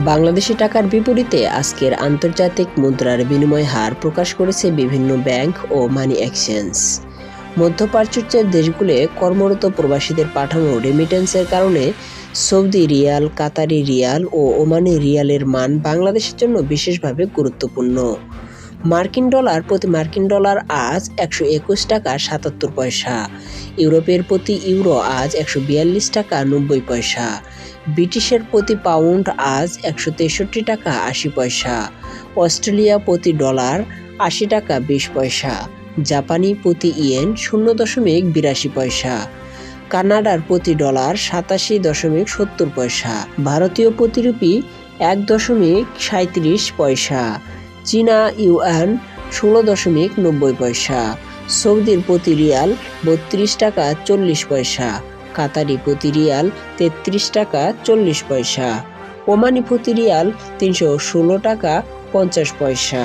বাংলাদেশি টাকার বিপরীতে আজকের আন্তর্জাতিক মুদ্রার বিনিময় হার প্রকাশ করেছে বিভিন্ন ব্যাংক ও মানি এক্সচেঞ্জ। মধ্যপ্রাচ্যের দেশগুলোয় কর্মরত প্রবাসীদের পাঠানো রেমিটেন্সের কারণে সৌদি রিয়াল, কাতারি রিয়াল ও ওমানি রিয়ালের মান বাংলাদেশের জন্য বিশেষভাবে গুরুত্বপূর্ণ। প্রতি মার্কিন ডলার আজ 121 টাকা 77 পয়সা, ইউরোপের প্রতি ইউরো আজ 142 টাকা 90 পয়সা, ব্রিটিশের প্রতি পাউন্ড আজ 163 টাকা 80 পয়সা, অস্ট্রেলিয়া প্রতি ডলার 80 টাকা 20 পয়সা, জাপানি প্রতি ইয়েন 0.82 পয়সা, কানাডার প্রতি ডলার 87.70 পয়সা, ভারতীয় প্রতি রুপি 1.37 পয়সা, চীনা ইউয়ান 16.90 পয়সা, সৌদির প্রতি রিয়াল 32 টাকা 40 পয়সা, কাতারি প্রতি রিয়াল 33 টাকা 40 পয়সা, ওমানি প্রতি রিয়াল 316 টাকা 50 পয়সা।